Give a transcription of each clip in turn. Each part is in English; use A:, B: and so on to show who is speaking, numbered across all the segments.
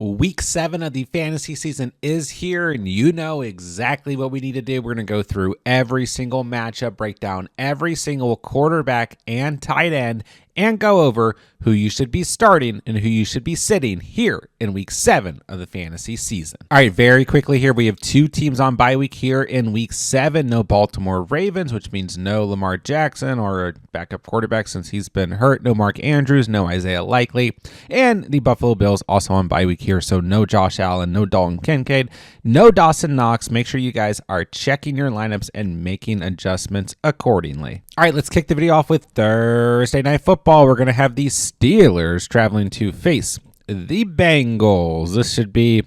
A: Week 7 of the fantasy season is here, and you know exactly what we need to do. We're going to go through every single matchup, break down every single quarterback and tight end, and go over who you should be starting and who you should be sitting here in Week 7 of the fantasy season. All right, very quickly here, we have two teams on bye week here in Week 7. No Baltimore Ravens, which means no Lamar Jackson or a backup quarterback since he's been hurt. No Mark Andrews, no Isaiah Likely. And the Buffalo Bills also on bye week here, so no Josh Allen, no Dalton Kincaid, no Dawson Knox. Make sure you guys are checking your lineups and making adjustments accordingly. All right, let's kick the video off with Thursday Night Football. We're going to have the Steelers traveling to face the Bengals. This should be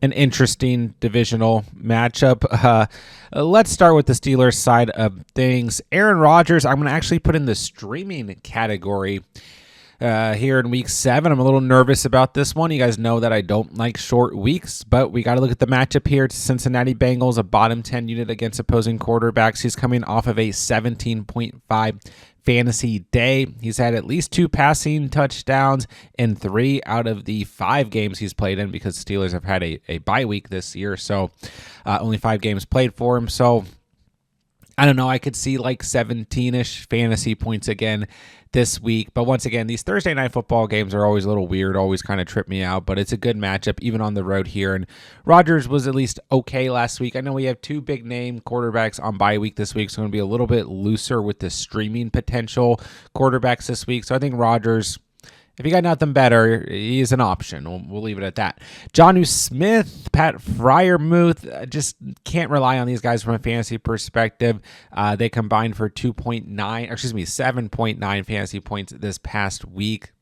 A: an interesting divisional matchup. Let's start with the Steelers side of things. Aaron Rodgers, I'm going to actually put in the streaming category here in Week 7. I'm a little nervous about this one. You guys know that I don't like short weeks, but we got to look at the matchup here. It's Cincinnati Bengals, a bottom 10 unit against opposing quarterbacks. He's coming off of a 17.5 fantasy day. He's had at least 2 passing touchdowns in 3 out of the 5 games he's played in, because Steelers have had a bye week this year, so only 5 games played for him. So I don't know, I could see like 17-ish fantasy points again this week. But once again, these Thursday Night Football games are always a little weird, always kind of trip me out, but it's a good matchup even on the road here. And Rodgers was at least okay last week. I know we have 2 big name quarterbacks on bye week this week, so I'm going to be a little bit looser with the streaming potential quarterbacks this week. So I think Rodgers, if you got nothing better, he's an option. We'll leave it at that. Jonnu Smith, Pat Freiermuth, just can't rely on these guys from a fantasy perspective. They combined for 7.9 fantasy points this past week.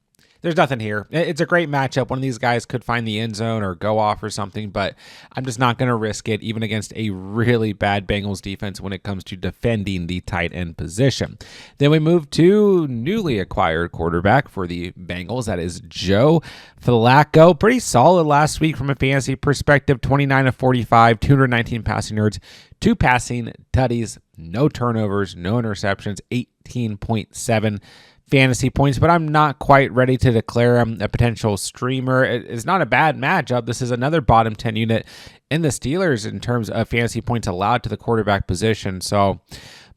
A: There's nothing here. It's a great matchup. One of these guys could find the end zone or go off or something, but I'm just not going to risk it, even against a really bad Bengals defense when it comes to defending the tight end position. Then we move to newly acquired quarterback for the Bengals. That is Joe Flacco. Pretty solid last week from a fantasy perspective. 29 of 45, 219 passing yards, 2 passing tutties, no turnovers, no interceptions, 18.7 fantasy points, but I'm not quite ready to declare him a potential streamer. It's not a bad matchup. This is another bottom 10 unit in the Steelers in terms of fantasy points allowed to the quarterback position. So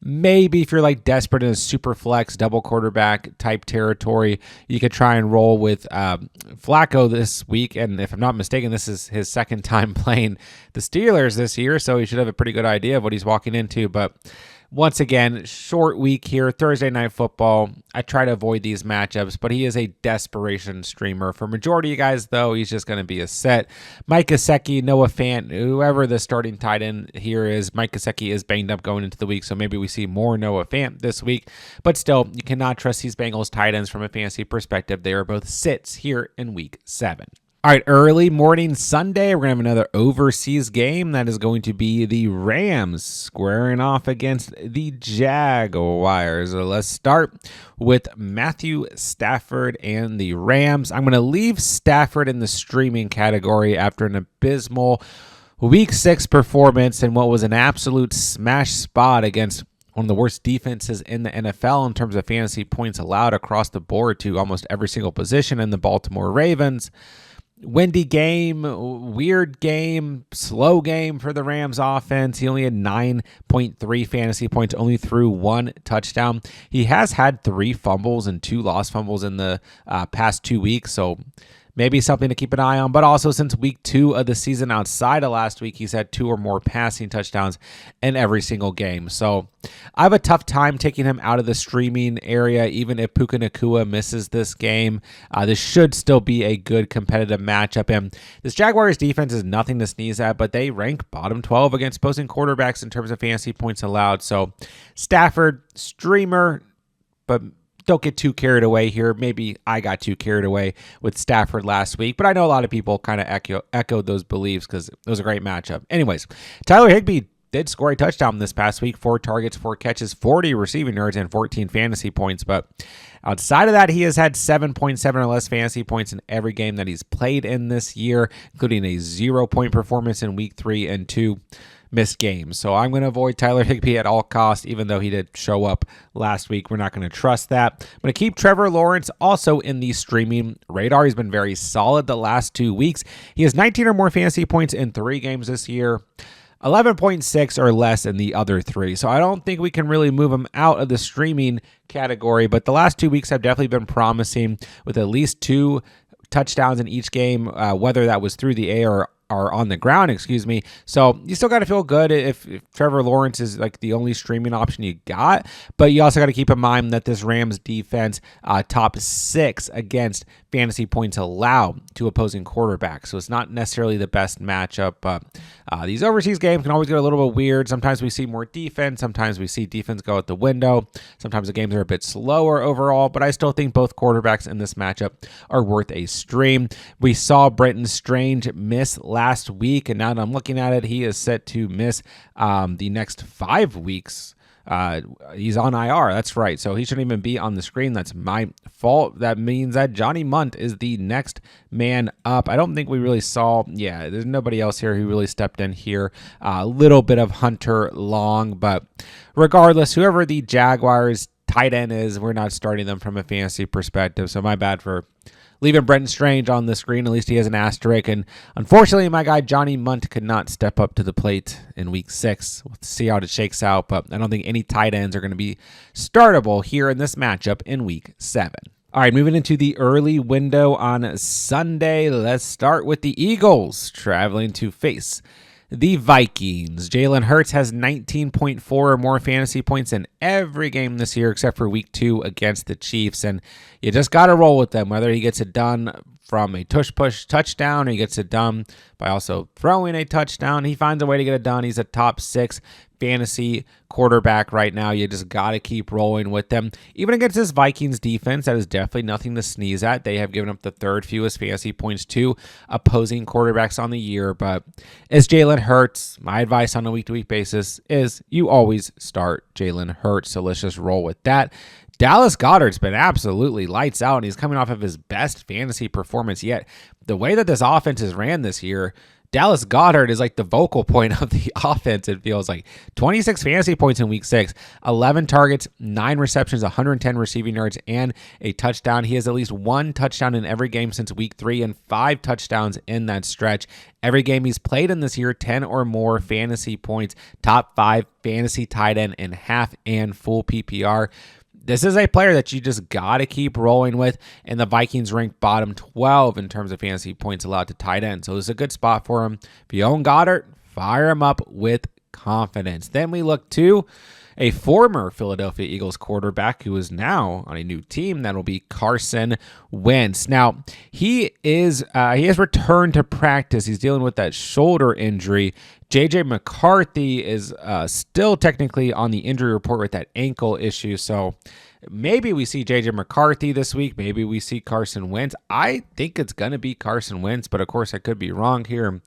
A: maybe if you're like desperate in a super flex double quarterback type territory, you could try and roll with Flacco this week. And if I'm not mistaken, this is his second time playing the Steelers this year, so he should have a pretty good idea of what he's walking into. But once again, short week here, Thursday Night Football. I try to avoid these matchups, but he is a desperation streamer. For majority of you guys, though, he's just going to be a set. Mike Gesicki, Noah Fant, whoever the starting tight end here is, Mike Gesicki is banged up going into the week, so maybe we see more Noah Fant this week. But still, you cannot trust these Bengals tight ends from a fantasy perspective. They are both sits here in Week 7. All right, early morning Sunday, we're going to have another overseas game. That is going to be the Rams squaring off against the Jaguars. Let's start with Matthew Stafford and the Rams. I'm going to leave Stafford in the streaming category after an abysmal Week 6 performance in what was an absolute smash spot against one of the worst defenses in the NFL in terms of fantasy points allowed across the board to almost every single position in the Baltimore Ravens. Windy game, weird game, slow game for the Rams offense. He only had 9.3 fantasy points, only threw 1 touchdown. He has had 3 fumbles and 2 lost fumbles in the past 2 weeks, so maybe something to keep an eye on. But also, since week 2 of the season outside of last week, he's had 2 or more passing touchdowns in every single game. So I have a tough time taking him out of the streaming area, even if Puka Nacua misses this game. This should still be a good competitive matchup. And this Jaguars defense is nothing to sneeze at, but they rank bottom 12 against opposing quarterbacks in terms of fantasy points allowed. So Stafford, streamer, but don't get too carried away here. Maybe I got too carried away with Stafford last week, but I know a lot of people kind of echoed those beliefs because it was a great matchup. Anyways, Tyler Higbee did score a touchdown this past week, 4 targets, 4 catches, 40 receiving yards, and 14 fantasy points. But outside of that, he has had 7.7 or less fantasy points in every game that he's played in this year, including a 0-point performance in week 3 and 2. missed games. So I'm going to avoid Tyler Higbee at all costs, even though he did show up last week. We're not going to trust that. I'm going to keep Trevor Lawrence also in the streaming radar. He's been very solid the last 2 weeks. He has 19 or more fantasy points in 3 games this year. 11.6 or less in the other 3. So I don't think we can really move him out of the streaming category, but the last 2 weeks have definitely been promising with at least 2 touchdowns in each game, whether that was through the air or on the ground, excuse me. So you still got to feel good if Trevor Lawrence is like the only streaming option you got, but you also got to keep in mind that this Rams defense top 6 against fantasy points allowed to opposing quarterbacks. So it's not necessarily the best matchup, but these overseas games can always get a little bit weird. Sometimes we see more defense. Sometimes we see defense go out the window. Sometimes the games are a bit slower overall, but I still think both quarterbacks in this matchup are worth a stream. We saw Brenton Strange miss last week, and now that I'm looking at it, he is set to miss the next 5 weeks. He's on IR. That's right. So he shouldn't even be on the screen. That's my fault. That means that Johnny Munt is the next man up. I don't think we really saw, there's nobody else here who really stepped in here. A little bit of Hunter Long, but regardless, whoever the Jaguars tight end is, we're not starting them from a fantasy perspective. So my bad for leaving Brenton Strange on the screen. At least he has an asterisk. And unfortunately, my guy Johnny Munt could not step up to the plate in week 6. We'll see how it shakes out, but I don't think any tight ends are going to be startable here in this matchup in week 7. All right, moving into the early window on Sunday. Let's start with the Eagles traveling to face the Vikings. Jalen Hurts has 19.4 or more fantasy points in every game this year except for week 2 against the Chiefs, and you just got to roll with them, whether he gets it done from a tush-push touchdown or he gets it done by also throwing a touchdown. He finds a way to get it done. He's a top 6 fantasy quarterback right now. You just got to keep rolling with them. Even against this Vikings defense, that is definitely nothing to sneeze at. They have given up the 3rd fewest fantasy points to opposing quarterbacks on the year. But as Jalen Hurts, my advice on a week-to-week basis is you always start Jalen Hurts. So let's just roll with that. Dallas Goedert's been absolutely lights out, and he's coming off of his best fantasy performance yet. The way that this offense is ran this year, Dallas Goedert is like the vocal point of the offense, it feels like. 26 fantasy points in week 6, 11 targets, 9 receptions, 110 receiving yards, and a touchdown. He has at least 1 touchdown in every game since week 3 and 5 touchdowns in that stretch. Every game he's played in this year, 10 or more fantasy points, top 5 fantasy tight end in half and full PPR. This is a player that you just got to keep rolling with, and the Vikings rank bottom 12 in terms of fantasy points allowed to tight end. So this is a good spot for him. If you own Goddard, fire him up with confidence. Then we look to a former Philadelphia Eagles quarterback who is now on a new team. That'll be Carson Wentz. Now, he has returned to practice. He's dealing with that shoulder injury. J.J. McCarthy is still technically on the injury report with that ankle issue. So maybe we see J.J. McCarthy this week. Maybe we see Carson Wentz. I think it's going to be Carson Wentz, but of course I could be wrong here.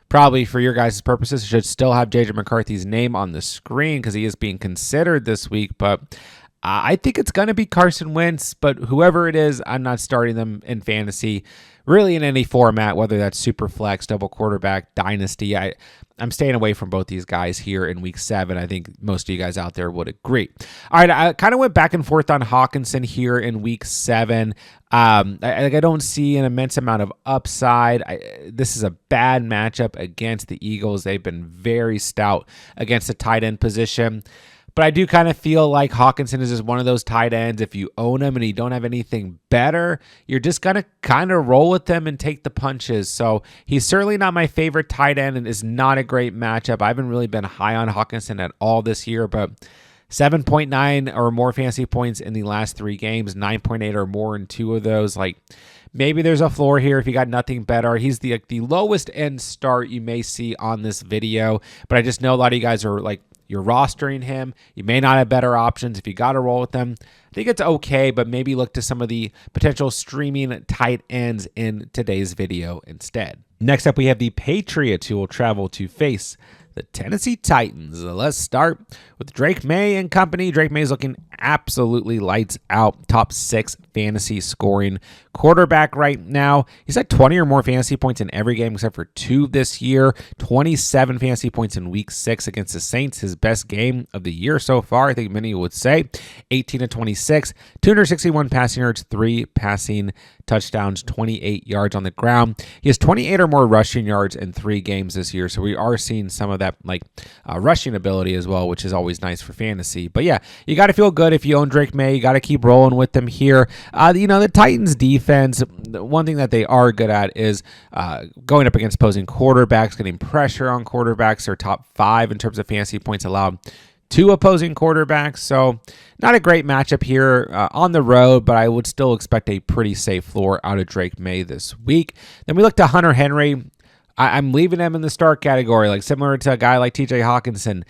A: Probably for your guys' purposes, should still have J.J. McCarthy's name on the screen because he is being considered this week. But I think it's going to be Carson Wentz. But whoever it is, I'm not starting them in fantasy, really in any format, whether that's super flex, double quarterback, dynasty. I'm staying away from both these guys here in week 7. I think most of you guys out there would agree. All right, I kind of went back and forth on Hawkinson here in week 7. I don't see an immense amount of upside. This is a bad matchup against the Eagles. They've been very stout against the tight end position. But I do kind of feel like Hawkinson is just one of those tight ends. If you own him and you don't have anything better, you're just going to kind of roll with them and take the punches. So he's certainly not my favorite tight end and is not a great matchup. I haven't really been high on Hawkinson at all this year, but 7.9 or more fantasy points in the last 3 games, 9.8 or more in 2 of those. Like, maybe there's a floor here if you got nothing better. He's the lowest end start you may see on this video, but I just know a lot of you guys are like, you're rostering him. You may not have better options. If you got to roll with them, I think it's okay, but maybe look to some of the potential streaming tight ends in today's video instead. Next up, we have the Patriots who will travel to face the Tennessee Titans. Let's start with Drake Maye and company. Drake Maye is looking absolutely lights out. Top 6 fantasy scoring quarterback right now. He's had 20 or more fantasy points in every game except for 2 this year. 27 fantasy points in week 6 against the Saints. His best game of the year so far, I think many would say. 18 to 26, 261 passing yards, 3 passing touchdowns, 28 yards on the ground. He has 28 or more rushing yards in 3 games this year, so we are seeing some of that rushing ability as well, which is always nice for fantasy. But yeah, you got to feel good if you own Drake Maye. You got to keep rolling with them here. The Titans defense, one thing that they are good at is going up against opposing quarterbacks, getting pressure on quarterbacks. They're top 5 in terms of fantasy points allowed to opposing quarterbacks. So not a great matchup here on the road, but I would still expect a pretty safe floor out of Drake Maye this week. Then we look to Hunter Henry. I'm leaving him in the start category, like similar to a guy like TJ Hawkinson.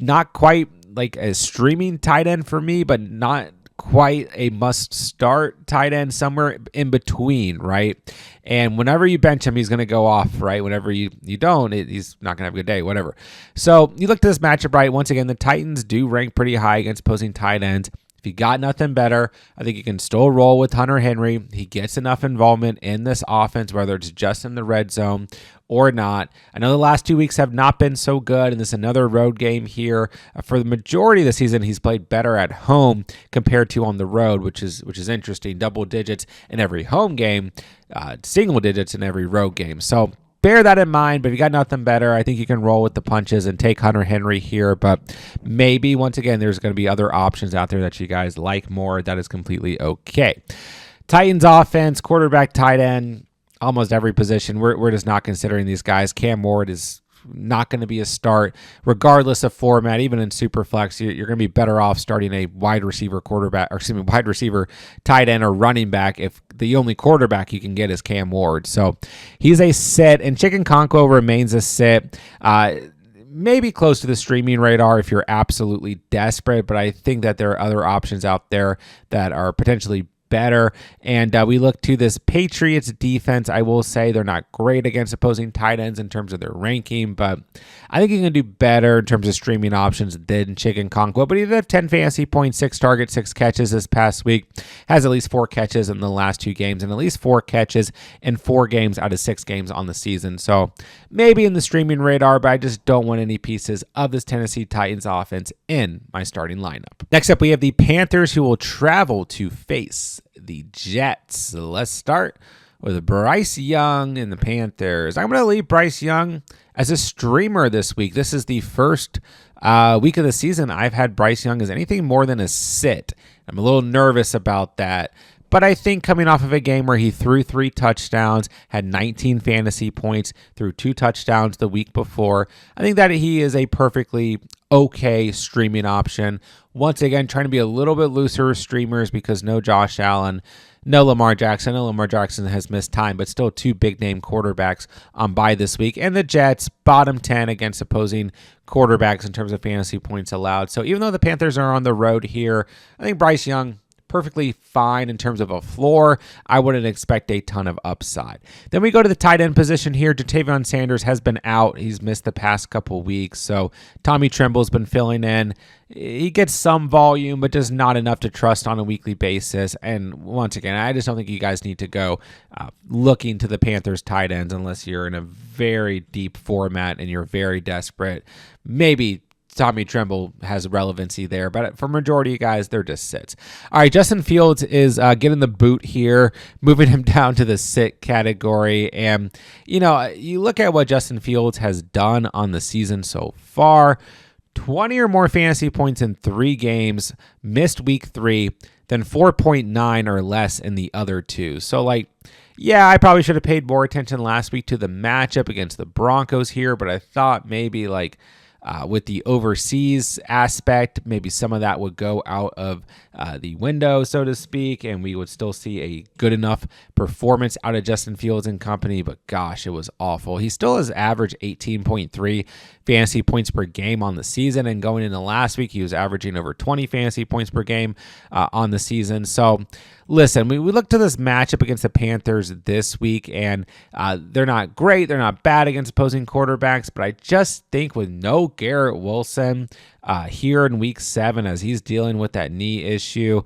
A: Not quite like a streaming tight end for me, but not quite a must-start tight end, somewhere in between, right? And whenever you bench him, he's going to go off, right? Whenever you don't, he's not going to have a good day, whatever. So you look at this matchup, right? Once again, the Titans do rank pretty high against opposing tight ends. If you got nothing better, I think you can still roll with Hunter Henry. He gets enough involvement in this offense, whether it's just in the red zone or not. I know the last 2 weeks have not been so good, and this is another road game here. For the majority of the season, he's played better at home compared to on the road, which is interesting. Double digits in every home game, single digits in every road game. So bear that in mind, but if you got nothing better, I think you can roll with the punches and take Hunter Henry here. But maybe, once again, there's going to be other options out there that you guys like more. That is completely okay. Titans offense, quarterback, tight end, almost every position. We're just not considering these guys. Cam Ward is not going to be a start regardless of format. Even in Superflex, you're going to be better off starting a wide receiver tight end or running back if the only quarterback you can get is Cam Ward. So he's a sit, and Chicken Conquo remains a sit. Maybe close to the streaming radar if you're absolutely desperate, but I think that there are other options out there that are potentially better. And we look to this Patriots defense. I will say they're not great against opposing tight ends in terms of their ranking, but I think you can do better in terms of streaming options than Chicken Conquo. But he did have 10 fantasy points, 6 targets, 6 catches this past week. Has at least 4 catches in the last 2 games, and at least 4 catches in 4 games out of 6 games on the season. So maybe in the streaming radar, but I just don't want any pieces of this Tennessee Titans offense in my starting lineup. Next up, we have the Panthers, who will travel to face the Jets. So let's start with Bryce Young and the Panthers. I'm going to leave Bryce Young as a streamer this week. This is the first week of the season I've had Bryce Young as anything more than a sit. I'm a little nervous about that. But I think coming off of a game where he threw 3 touchdowns, had 19 fantasy points, threw 2 touchdowns the week before, I think that he is a perfectly okay streaming option. Once again, trying to be a little bit looser with streamers because no Josh Allen, no Lamar Jackson. I know Lamar Jackson has missed time, but still 2 big-name quarterbacks on bye this week. And the Jets, bottom 10 against opposing quarterbacks in terms of fantasy points allowed. So even though the Panthers are on the road here, I think Bryce Young, perfectly fine in terms of a floor. I wouldn't expect a ton of upside. Then we go to the tight end position here. Ja'Tavion Sanders has been out. He's missed the past couple weeks. So Tommy Tremble's been filling in. He gets some volume, but just not enough to trust on a weekly basis. And once again, I just don't think you guys need to go looking to the Panthers tight ends unless you're in a very deep format and you're very desperate. Maybe Tommy Tremble has relevancy there, but for majority of guys, they're just sits. All right, Justin Fields is getting the boot here, moving him down to the sit category. And, you look at what Justin Fields has done on the season so far, 20 or more fantasy points in 3 games, missed week 3, then 4.9 or less in the other 2. So, I probably should have paid more attention last week to the matchup against the Broncos here, but I thought maybe with the overseas aspect, maybe some of that would go out of the window, so to speak, and we would still see a good enough performance out of Justin Fields and company, but gosh, it was awful. He still has averaged 18.3 fantasy points per game on the season, and going into last week, he was averaging over 20 fantasy points per game on the season. So listen, we look to this matchup against the Panthers this week, and they're not great. They're not bad against opposing quarterbacks, but I just think with no Garrett Wilson here in week 7 as he's dealing with that knee issue,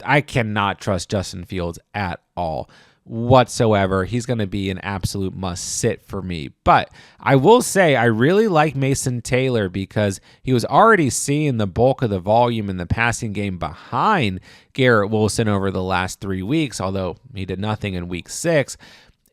A: I cannot trust Justin Fields at all whatsoever. He's going to be an absolute must sit for me. But I will say I really like Mason Taylor because he was already seeing the bulk of the volume in the passing game behind Garrett Wilson over the last 3 weeks, although he did nothing in week 6.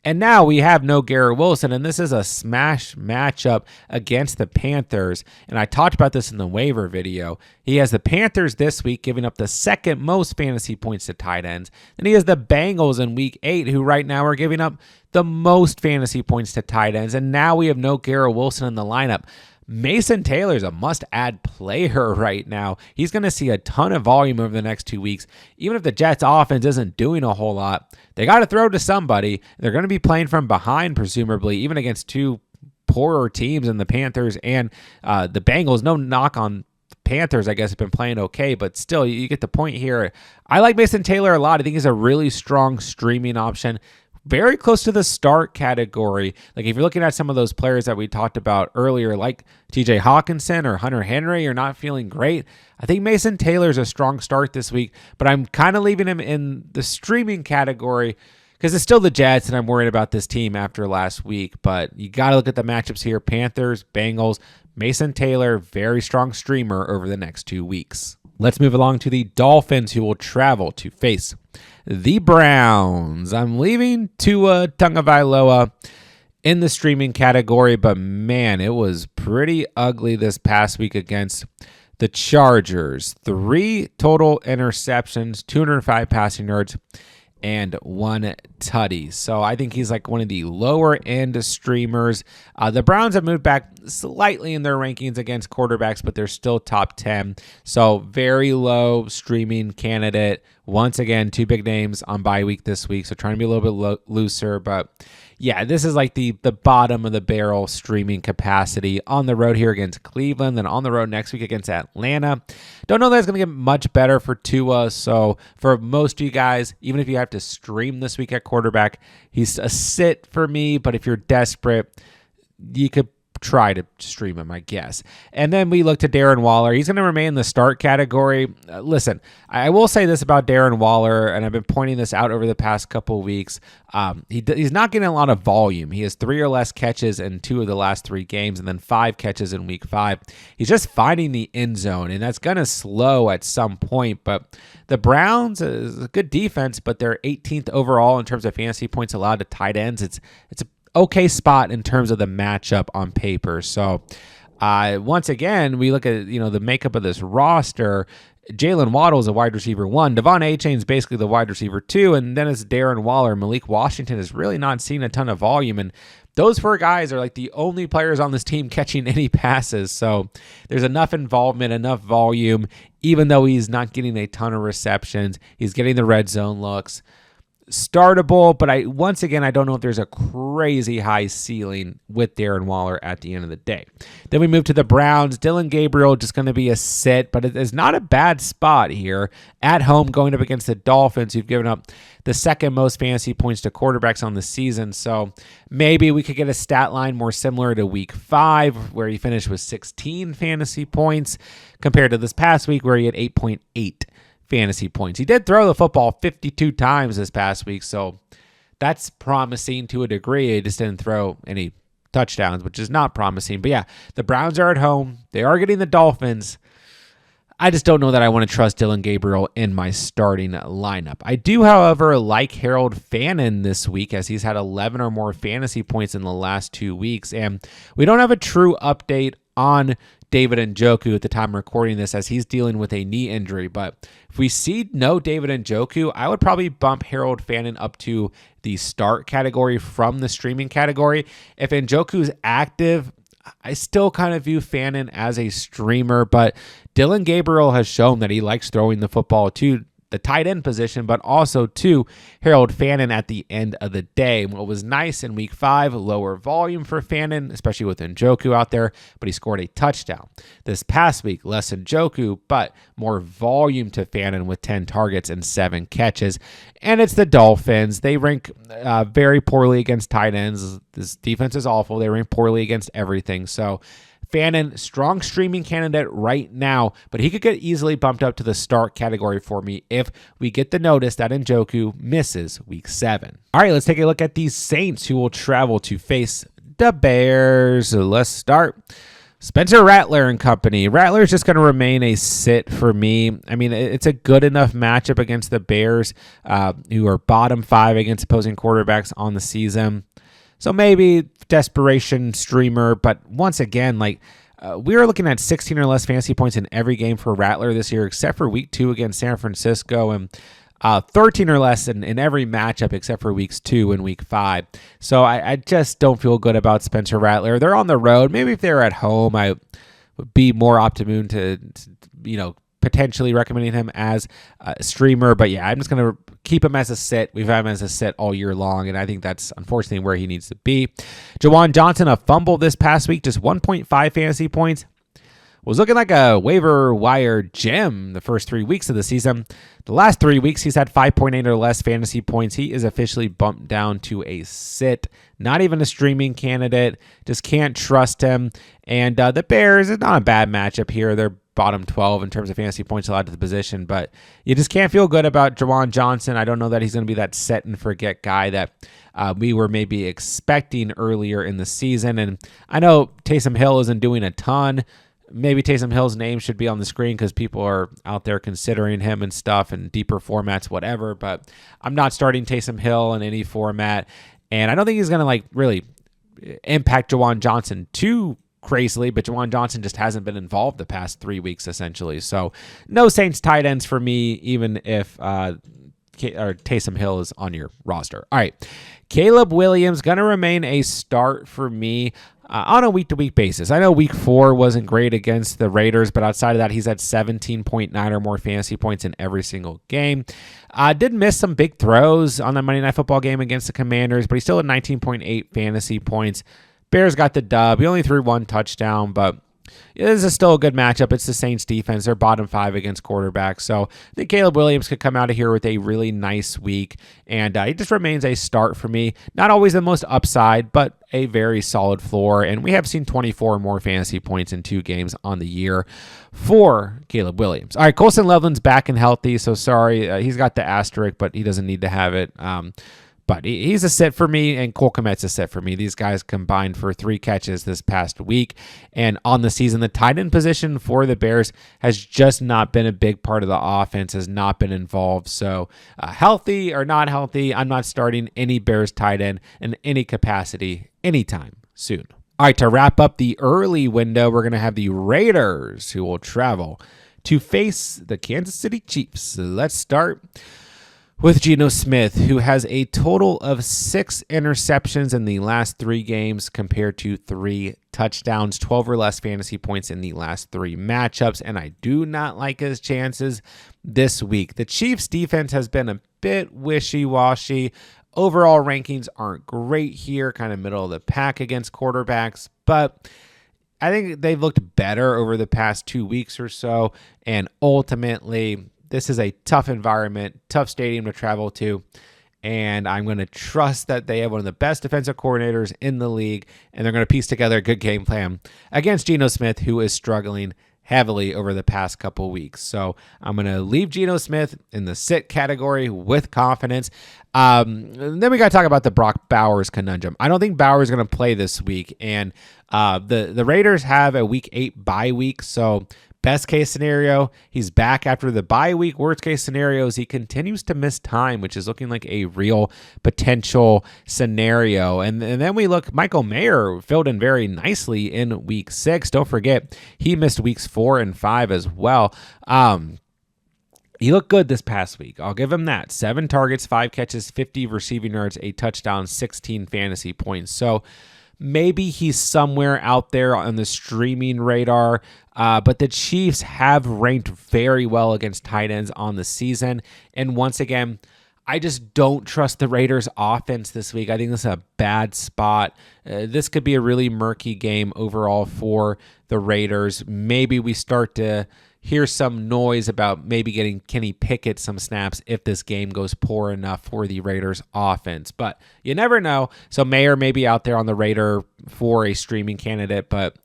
A: And now we have no Garrett Wilson, and this is a smash matchup against the Panthers. And I talked about this in the waiver video. He has the Panthers this week, giving up the second most fantasy points to tight ends. Then he has the Bengals in week 8, who right now are giving up the most fantasy points to tight ends. And now we have no Garrett Wilson in the lineup. Mason Taylor is a must-add player right now. He's going to see a ton of volume over the next 2 weeks. Even if the Jets' offense isn't doing a whole lot, they got to throw to somebody. They're going to be playing from behind, presumably, even against 2 poorer teams in the Panthers and the Bengals. No knock on the Panthers, I guess, have been playing okay, but still, you get the point here. I like Mason Taylor a lot. I think he's a really strong streaming option. Very close to the start category. Like if you're looking at some of those players that we talked about earlier, like TJ Hawkinson or Hunter Henry, you're not feeling great. I think Mason Taylor's a strong start this week, but I'm kind of leaving him in the streaming category because it's still the Jets, and I'm worried about this team after last week. But you got to look at the matchups here. Panthers, Bengals, Mason Taylor, very strong streamer over the next 2 weeks. Let's move along to the Dolphins, who will travel to face the Browns. I'm leaving Tua Tagovailoa in the streaming category, but man, it was pretty ugly this past week against the Chargers. 3 total interceptions, 205 passing yards, and 1 tutty. So I think he's like one of the lower end streamers. The Browns have moved back slightly in their rankings against quarterbacks, but they're still top 10. So very low streaming candidate. Once again, 2 big names on bye week this week. So trying to be a little bit looser, but yeah, this is like the bottom of the barrel streaming capacity. On the road here against Cleveland, then on the road next week against Atlanta. Don't know that it's going to get much better for Tua. So for most of you guys, even if you have to stream this week at quarterback, he's a sit for me. But if you're desperate, you could try to stream him, I guess. And then we look to Darren Waller. He's going to remain in the start category. Listen, I will say this about Darren Waller, and I've been pointing this out over the past couple of weeks. He's not getting a lot of volume. He has 3 or less catches in 2 of the last 3 games, and then 5 catches in week 5. He's just finding the end zone, and that's going to slow at some point. But the Browns is a good defense, but they're 18th overall in terms of fantasy points allowed to tight ends. It's a okay spot in terms of the matchup on paper. So once again, we look at the makeup of this roster. Jalen Waddle is a wide receiver 1. Devon Achane is basically the wide receiver 2, and then it's Darren Waller. Malik Washington is really not seeing a ton of volume, and those 4 guys are like the only players on this team catching any passes. So there's enough involvement, enough volume, even though he's not getting a ton of receptions. He's getting the red zone looks. Startable, but I don't know if there's a crazy high ceiling with Darren Waller at the end of the day. Then we move to the Browns. Dylan Gabriel just going to be a sit, but it is not a bad spot here. At home, going up against the Dolphins, who've given up the second most fantasy points to quarterbacks on the season. So maybe we could get a stat line more similar to week 5, where he finished with 16 fantasy points, compared to this past week where he had 8.8 fantasy points. He did throw the football 52 times this past week, so that's promising to a degree. He just didn't throw any touchdowns, which is not promising. But yeah, the Browns are at home. They are getting the Dolphins. I just don't know that I want to trust Dylan Gabriel in my starting lineup. I do, however, like Harold Fannin this week, as he's had 11 or more fantasy points in the last 2 weeks. And we don't have a true update on David Njoku at the time of recording this, as he's dealing with a knee injury. But if we see no David Njoku, I would probably bump Harold Fannin up to the start category from the streaming category. If Njoku's active, I still kind of view Fannin as a streamer, but Dylan Gabriel has shown that he likes throwing the football to the tight end position, but also to Harold Fannin at the end of the day. What was nice in week 5, lower volume for Fannin, especially with Njoku out there, but he scored a touchdown. This past week, less Njoku, but more volume to Fannin with 10 targets and 7 catches. And it's the Dolphins. They rank very poorly against tight ends. This defense is awful. They rank poorly against everything. So Fannin, strong streaming candidate right now, but he could get easily bumped up to the start category for me if we get the notice that Njoku misses week 7. All right, let's take a look at these Saints who will travel to face the Bears. So let's start. Spencer Rattler and company. Rattler is just going to remain a sit for me. I mean, it's a good enough matchup against the Bears, who are bottom 5 against opposing quarterbacks on the season. So maybe desperation streamer, but once again, we are looking at 16 or less fantasy points in every game for Rattler this year, except for week 2 against San Francisco, and 13 or less in every matchup except for weeks 2 and week 5. So I just don't feel good about Spencer Rattler. They're on the road. Maybe if they're at home, I would be more optimum to potentially recommending him as a streamer. But yeah, I'm just going to keep him as a sit. We've had him as a sit all year long, and I think that's unfortunately where he needs to be. Jawan Johnson, a fumble this past week, just 1.5 fantasy points. Was looking like a waiver wire gem the first 3 weeks of the season. The last 3 weeks, he's had 5.8 or less fantasy points. He is officially bumped down to a sit. Not even a streaming candidate. Just can't trust him. And the Bears, is not a bad matchup here. They're bottom 12 in terms of fantasy points allowed to the position, but you just can't feel good about Jawan Johnson. I don't know that he's going to be that set and forget guy that we were maybe expecting earlier in the season. And I know Taysom Hill isn't doing a ton. Maybe Taysom Hill's name should be on the screen because people are out there considering him and stuff in deeper formats, whatever, but I'm not starting Taysom Hill in any format. And I don't think he's going to really impact Jawan Johnson too crazily, but Jawan Johnson just hasn't been involved the past 3 weeks, essentially. So no Saints tight ends for me, even if Taysom Hill is on your roster. All right, Caleb Williams, going to remain a start for me on a week-to-week basis. I know week 4 wasn't great against the Raiders, but outside of that, he's had 17.9 or more fantasy points in every single game. Did miss some big throws on the Monday Night Football game against the Commanders, but he still had 19.8 fantasy points. Bears got the dub. He only threw 1 touchdown, but this is still a good matchup. It's the Saints defense. They're bottom 5 against quarterbacks. So I think Caleb Williams could come out of here with a really nice week, and he just remains a start for me. Not always the most upside, but a very solid floor, and we have seen 24 or more fantasy points in 2 games on the year for Caleb Williams. All right, Colson Loveland's back and healthy, so sorry. He's got the asterisk, but he doesn't need to have it. But he's a sit for me, and Cole Kmet's a sit for me. These guys combined for 3 catches this past week. And on the season, the tight end position for the Bears has just not been a big part of the offense, has not been involved. So healthy or not healthy, I'm not starting any Bears tight end in any capacity anytime soon. All right, to wrap up the early window, we're going to have the Raiders who will travel to face the Kansas City Chiefs. So let's start with Geno Smith, who has a total of 6 interceptions in the last 3 games compared to 3 touchdowns, 12 or less fantasy points in the last 3 matchups, and I do not like his chances this week. The Chiefs' defense has been a bit wishy-washy. Overall rankings aren't great here, kind of middle of the pack against quarterbacks, but I think they've looked better over the past 2 weeks or so, and ultimately this is a tough environment, tough stadium to travel to, and I'm going to trust that they have one of the best defensive coordinators in the league, and they're going to piece together a good game plan against Geno Smith, who is struggling heavily over the past couple weeks. So I'm going to leave Geno Smith in the sit category with confidence. Then we got to talk about the Brock Bowers conundrum. I don't think Bowers is going to play this week, and the Raiders have a week 8 bye week, so best case scenario, he's back after the bye week. Worst case scenario is he continues to miss time, which is looking like a real potential scenario. And then we look, Michael Mayer filled in very nicely in week 6. Don't forget, he missed weeks 4 and 5 as well. He looked good this past week. I'll give him that. 7 targets, 5 catches, 50 receiving yards, a touchdown, 16 fantasy points. So maybe he's somewhere out there on the streaming radar. But the Chiefs have ranked very well against tight ends on the season. And once again, I just don't trust the Raiders offense this week. I think this is a bad spot. This could be a really murky game overall for the Raiders. Maybe we start to hear some noise about maybe getting Kenny Pickett some snaps if this game goes poor enough for the Raiders offense. But you never know. So Mayer may be out there on the Raider for a streaming candidate, but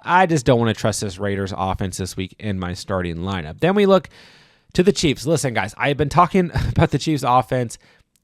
A: I just don't want to trust this Raiders offense this week in my starting lineup. Then we look to the Chiefs. Listen, guys, I've been talking about the Chiefs offense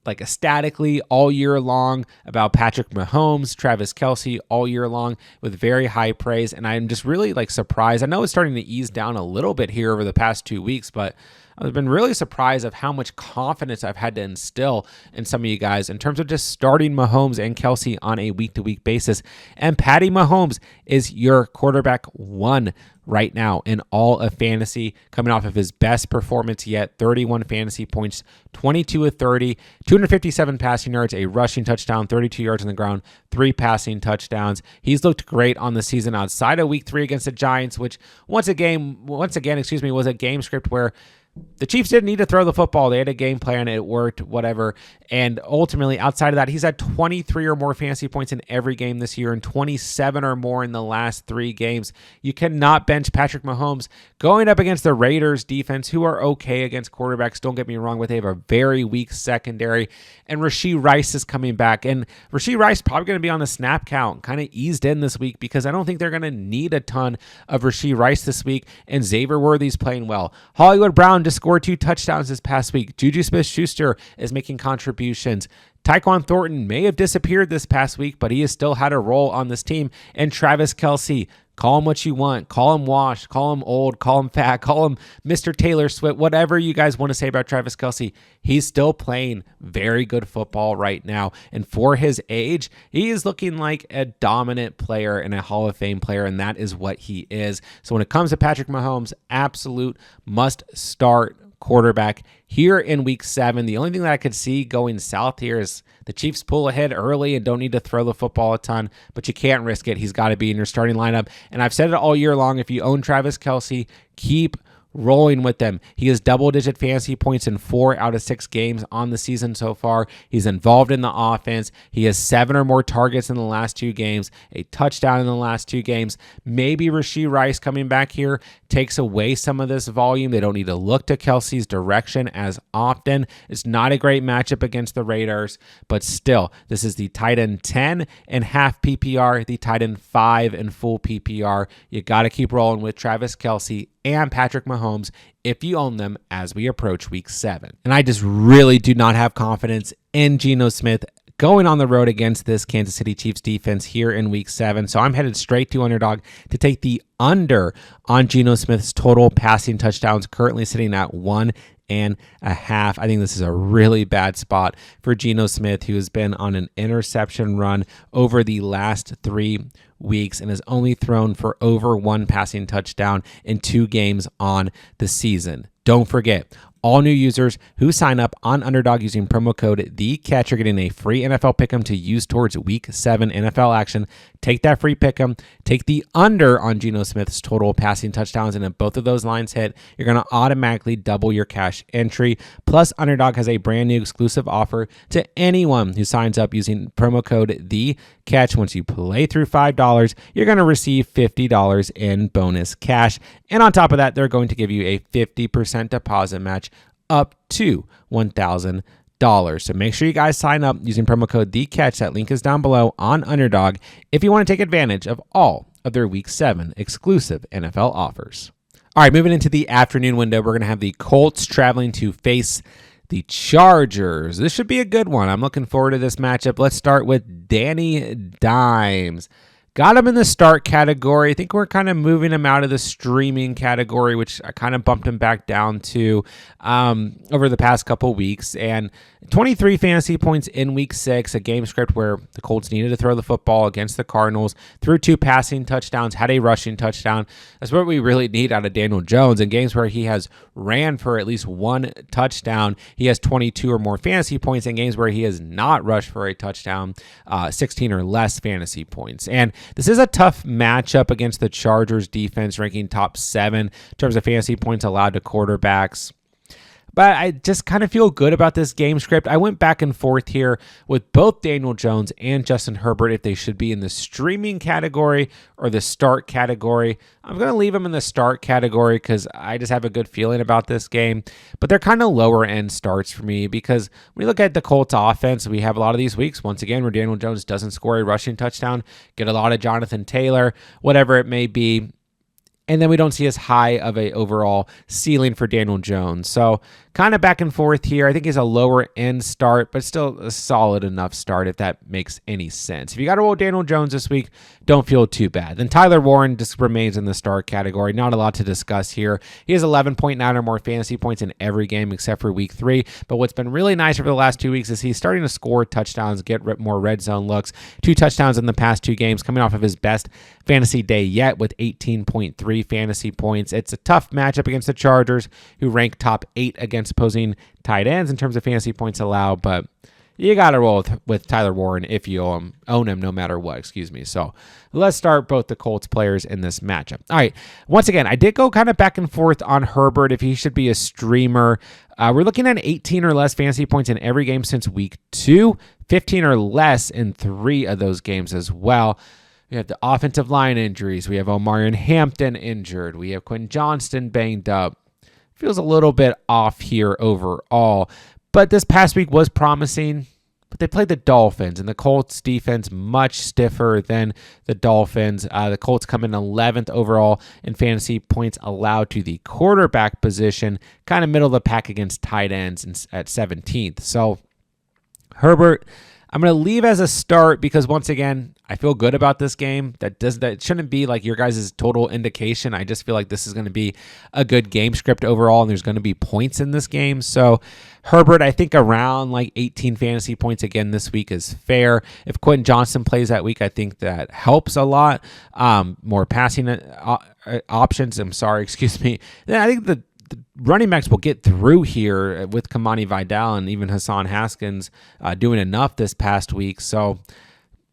A: like ecstatically all year long, about Patrick Mahomes, Travis Kelce all year long with very high praise. And I'm just really like surprised. I know it's starting to ease down a little bit here over the past 2 weeks, but I've been really surprised of how much confidence I've had to instill in some of you guys in terms of just starting Mahomes and Kelce on a week-to-week basis. And Patty Mahomes is your quarterback one right now in all of fantasy, coming off of his best performance yet, 31 fantasy points, 22 of 30, 257 passing yards, a rushing touchdown, 32 yards on the ground, 3 passing touchdowns. He's looked great on the season outside of week 3 against the Giants, which once again, was a game script where the Chiefs didn't need to throw the football. They had a game plan. It worked, whatever. And ultimately, outside of that, he's had 23 or more fantasy points in every game this year and 27 or more in the last 3 games. You cannot bench Patrick Mahomes going up against the Raiders defense, who are okay against quarterbacks. Don't get me wrong, but they have a very weak secondary. And Rashee Rice is coming back. And Rashee Rice probably going to be on the snap count, kind of eased in this week because I don't think they're going to need a ton of Rashee Rice this week. And Xavier Worthy's playing well. Hollywood Brown just scored 2 touchdowns this past week. Juju Smith-Schuster is making contributions. Tyquan Thornton may have disappeared this past week, but he has still had a role on this team. And Travis Kelce, call him what you want. Call him washed, call him old, call him fat, call him Mr. Taylor Swift, whatever you guys want to say about Travis Kelce. He's still playing very good football right now. And for his age, he is looking like a dominant player and a Hall of Fame player, and that is what he is. So when it comes to Patrick Mahomes, absolute must start quarterback here in week 7. The only thing that I could see going south here is the Chiefs pull ahead early and don't need to throw the football a ton, but you can't risk it. He's got to be in your starting lineup. And I've said it all year long. If you own Travis Kelce, keep rolling with them. He has double-digit fantasy points in 4 out of 6 games on the season so far. He's involved in the offense. He has 7 or more targets in the last 2 games, a touchdown in the last 2 games. Maybe Rashee Rice coming back here takes away some of this volume. They don't need to look to Kelce's direction as often. It's not a great matchup against the Raiders, but still, this is the tight end 10 and half PPR, the tight end 5 and full PPR. You got to keep rolling with Travis Kelce and Patrick Mahomes if you own them as we approach week 7. And I just really do not have confidence in Geno Smith going on the road against this Kansas City Chiefs defense here in week 7. So I'm headed straight to Underdog to take the under on Geno Smith's total passing touchdowns, currently sitting at 1.5. I think this is a really bad spot for Geno Smith, who has been on an interception run over the last 3 weeks and has only thrown for over 1 passing touchdown in 2 games on the season. Don't forget, all new users who sign up on Underdog using promo code THECATCH are getting a free NFL Pick'em to use towards Week 7 NFL action. Take that free Pick'em, take the under on Geno Smith's total passing touchdowns, and if both of those lines hit, you're going to automatically double your cash entry. Plus, Underdog has a brand new exclusive offer to anyone who signs up using promo code THECATCH. Once you play through $5, you're going to receive $50 in bonus cash. And on top of that, they're going to give you a 50% deposit match up to $1,000. So make sure you guys sign up using promo code THECATCH. That link is down below on Underdog if you want to take advantage of all of their Week 7 exclusive NFL offers. All right, moving into the afternoon window, we're going to have the Colts traveling to face the Chargers. This should be a good one. I'm looking forward to this matchup. Let's start with Danny Dimes. Got him in the start category. I think we're kind of moving him out of the streaming category, which I kind of bumped him back down to over the past couple weeks. And 23 fantasy points in week 6, a game script where the Colts needed to throw the football against the Cardinals, threw 2 passing touchdowns, had a rushing touchdown. That's what we really need out of Daniel Jones. In games where he has ran for at least 1 touchdown, he has 22 or more fantasy points. In games where he has not rushed for a touchdown, 16 or less fantasy points. And This is a tough matchup against the Chargers defense, ranking top 7 in terms of fantasy points allowed to quarterbacks. But I just kind of feel good about this game script. I went back and forth here with both Daniel Jones and Justin Herbert if they should be in the streaming category or the start category. I'm going to leave them in the start category because I just have a good feeling about this game. But they're kind of lower end starts for me because when you look at the Colts offense, we have a lot of these weeks, once again, where Daniel Jones doesn't score a rushing touchdown, get a lot of Jonathan Taylor, whatever it may be. And then we don't see as high of a overall ceiling for Daniel Jones. So kind of back and forth here. I think he's a lower end start, but still a solid enough start if that makes any sense. If you got to roll Daniel Jones this week, don't feel too bad. Then Tyler Warren just remains in the start category. Not a lot to discuss here. He has 11.9 or more fantasy points in every game except for week 3. But what's been really nice over the last 2 weeks is he's starting to score touchdowns, get more red zone looks. 2 touchdowns in the past 2 games, coming off of his best fantasy day yet with 18.3 fantasy points. It's a tough matchup against the Chargers, who rank top 8 against opposing tight ends in terms of fantasy points allowed, but you got to roll with Tyler Warren if you own him no matter what, So let's start both the Colts players in this matchup. All right, once again, I did go kind of back and forth on Herbert if he should be a streamer. We're looking at 18 or less fantasy points in every game since week 2, 15 or less in 3 of those games as well. We have the offensive line injuries. We have Omarion Hampton injured. We have Quentin Johnston banged up. Feels a little bit off here overall. But this past week was promising. But they played the Dolphins, and the Colts defense much stiffer than the Dolphins. The Colts come in 11th overall in fantasy points allowed to the quarterback position, kind of middle of the pack against tight ends at 17th. So Herbert, I'm going to leave as a start because, once again, I feel good about this game. That shouldn't be like your guys' total indication. I just feel like this is going to be a good game script overall, and there's going to be points in this game. So Herbert, I think around like 18 fantasy points again this week is fair. If Quentin Johnston plays that week, I think that helps a lot. More passing options. Then I think the running backs will get through here with Kamani Vidal and even Hassan Haskins doing enough this past week. So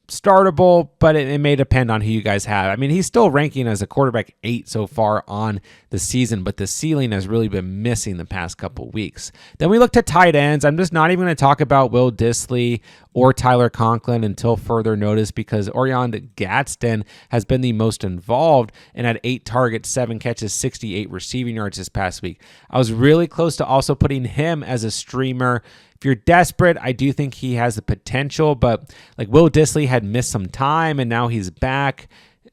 A: startable, but it may depend on who you guys have. I mean, he's still ranking as a quarterback 8 so far on the season, but the ceiling has really been missing the past couple weeks. Then we look to tight ends. I'm just not even going to talk about Will Dissly or Tyler Conklin until further notice because Orion Gadsden has been the most involved and had 8 targets, 7 catches, 68 receiving yards this past week. I was really close to also putting him as a streamer. If you're desperate, I do think he has the potential, but like Will Dissly had missed some time and now he's back.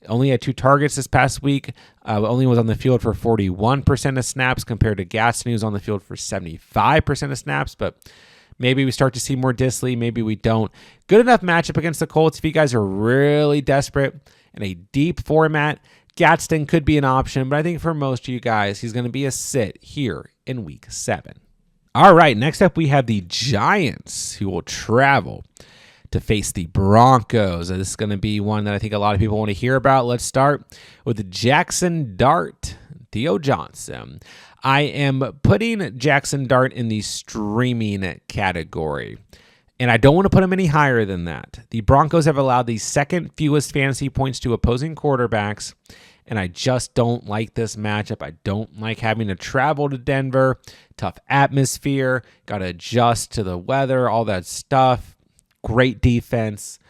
A: Only had 2 targets this past week. Only was on the field for 41% of snaps compared to Gadsden, who's on the field for 75% of snaps, but maybe we start to see more Dissly, maybe we don't. Good enough matchup against the Colts if you guys are really desperate in a deep format. Gadsden could be an option, but I think for most of you guys, he's going to be a sit here in week 7. All right, next up we have the Giants, who will travel to face the Broncos. This is going to be one that I think a lot of people want to hear about. Let's start with Jackson Dart, Theo Johnson. I am putting Jackson Dart in the streaming category, and I don't want to put him any higher than that. The Broncos have allowed the second fewest fantasy points to opposing quarterbacks, and I just don't like this matchup. I don't like having to travel to Denver. Tough atmosphere. Got to adjust to the weather, all that stuff. Great defense.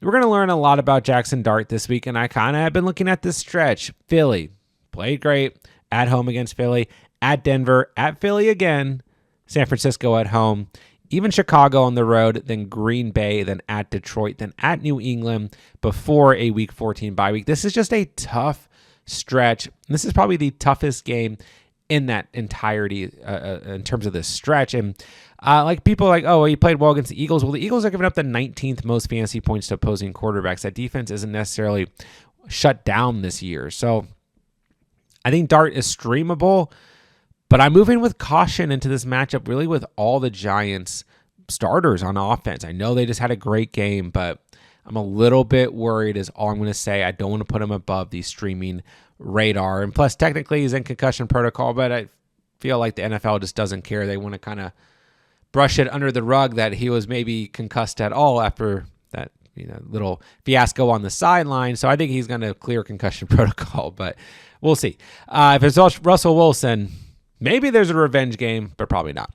A: We're going to learn a lot about Jackson Dart this week, and I kind of have been looking at this stretch. Philly played great at home against Philly, at Denver, at Philly again, San Francisco at home, even Chicago on the road, then Green Bay, then at Detroit, then at New England before a Week 14 bye week. This is just a tough stretch. This is probably the toughest game in that entirety in terms of this stretch. And like people are like, oh, he played well against the Eagles. Well, the Eagles are giving up the 19th most fantasy points to opposing quarterbacks. That defense isn't necessarily shut down this year. So I think Dart is streamable, but I'm moving with caution into this matchup, really with all the Giants starters on offense. I know they just had a great game, but I'm a little bit worried is all I'm going to say. I don't want to put him above the streaming radar. And plus, technically, he's in concussion protocol, but I feel like the NFL just doesn't care. They want to kind of brush it under the rug that he was maybe concussed at all after that little fiasco on the sideline. So I think he's going to clear concussion protocol, but we'll see. If it's Russell Wilson, maybe there's a revenge game, but probably not.